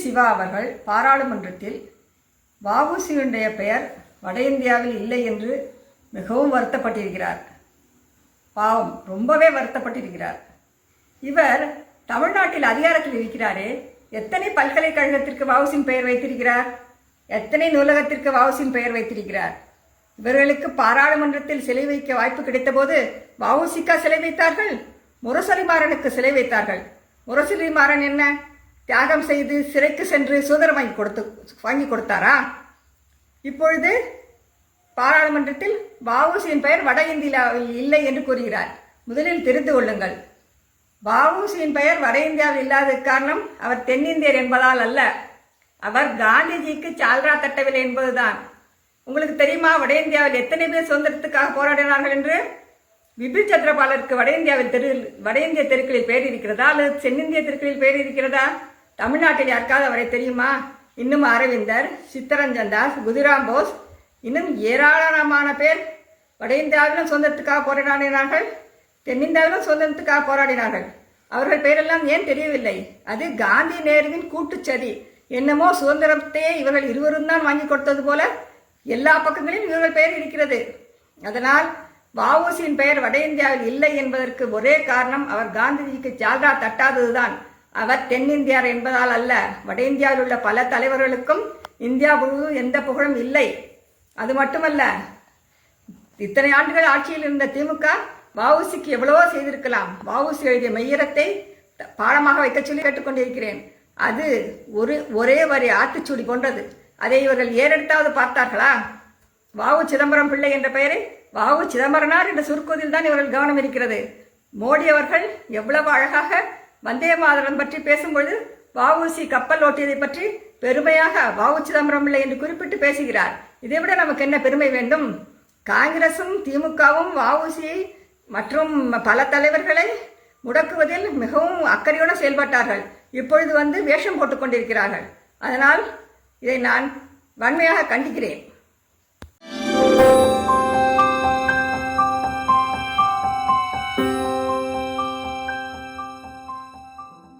சிவா அவர்கள் பாராளுமன்றத்தில் வ.உ.சியுடைய பெயர் வட இந்தியாவில் இல்லை என்று மிகவும் வருத்தப்பட்டிருக்கிறார். பாவம், ரொம்பவே வருத்தப்பட்டிருக்கிறார். இவர் தமிழ்நாட்டில் அதிகாரத்தில் இருக்கிறாரே, எத்தனை பல்கலைக்கழகத்திற்கு வ.உ.சியின் பெயர் வைத்திருக்கிறார், எத்தனை நூலகத்திற்கு வ.உ.சியின் பெயர் வைத்திருக்கிறார். இவர்களுக்கு பாராளுமன்றத்தில் சிலை வைக்க வாய்ப்பு கிடைத்த போது வ.உ.சிக்கா சிலை வைத்தார்கள், முரசொலிமாறனுக்கு சிலை வைத்தார்கள். முரசொலிமாறன் என்ன தியாகம் செய்து சிறைக்கு சென்று சுதந்திரம் வாங்கி கொடுத்தாரா? இப்பொழுது பாராளுமன்றத்தில் வ.உ.சியின் பெயர் வட இந்தியாவில் இல்லை என்று கூறுகிறார். முதலில் தெரிந்து கொள்ளுங்கள், வ.உ.சியின் பெயர் வட இந்தியாவில் இல்லாத காரணம் அவர் தென்னிந்தியர் என்பதால் அல்ல, அவர் காந்திஜிக்கு சால்ரா தட்டவில்லை என்பதுதான். உங்களுக்கு தெரியுமா வட இந்தியாவில் எத்தனை பேர் சுதந்திரத்துக்காக போராடினார்கள் என்று? பிபின் சந்திரபாலருக்கு வட இந்திய தெருக்களில் பெயர் இருக்கிறதா அல்லது தென்னிந்திய தெருக்களில் பெயர் இருக்கிறதா? தமிழ்நாட்டில் யாருக்காவது அவரை தெரியுமா? இன்னும் அரவிந்தர், சித்தரஞ்சன் தாஸ், குதிராம் போஸ், இன்னும் ஏராளமான பேர் வட இந்தியாவிலும் சுதந்திரத்துக்காக போராடினார்கள், தென்னிந்தியாவிலும் சுதந்திரத்துக்காக போராடினார்கள். அவர்கள் பெயரெல்லாம் ஏன் தெரியவில்லை? அது காந்தி நேருவின் கூட்டுச்சதி. என்னமோ சுதந்திரத்தையே இவர்கள் இருவரும் தான் வாங்கி கொடுத்தது போல எல்லா பக்கங்களிலும் இவர்கள் பெயர் இருக்கிறது. அதனால் வ.உ.சியின் பெயர் வட இந்தியாவில் இல்லை என்பதற்கு ஒரே காரணம் அவர் காந்திஜிக்கு சால்ரா தட்டாததுதான். அவர் தென்னிந்தியார் என்பதால் அல்ல. வட இந்தியாவில் உள்ள பல தலைவர்களுக்கும் இந்தியா முழுவதும் எந்த புகழும் இல்லை. அது மட்டுமல்ல, இத்தனை ஆண்டுகள் ஆட்சியில் இருந்த திமுக வ.உ.சிக்கு எவ்வளவோ செய்திருக்கலாம். வ.உ.சி எழுதிய மெய்யரத்தை பாடமாக வைக்க சொல்லி கேட்டுக்கொண்டிருக்கிறேன். அது ஒரே வரி ஆத்திச்சூடி போன்றது. அதை இவர்கள் ஏறெடுத்தாவது பார்த்தார்களா? வ.உ. சிதம்பரம் பிள்ளை என்ற பெயரை வ.உ. சிதம்பரனார் என்ற சுருக்குவதில் தான் இவர்கள் கவனம் இருக்கிறது. மோடி அவர்கள் எவ்வளவு அழகாக வந்தே மாதரம் பற்றி பேசும்பொழுது வ.உ.சி கப்பல் ஓட்டியதை பற்றி பெருமையாக வ.உ. சிதம்பரம் பிள்ளை என்று குறிப்பிட்டு பேசுகிறார். இதை விட நமக்கு என்ன பெருமை வேண்டும்? காங்கிரசும் திமுகவும் வ.உ.சியை மற்றும் பல தலைவர்களை முடக்குவதில் மிகவும் அக்கறையோடு செயல்பட்டார்கள். இப்பொழுது வேஷம் போட்டுக் கொண்டிருக்கிறார்கள். அதனால் இதை நான் வன்மையாக கண்டிக்கிறேன்.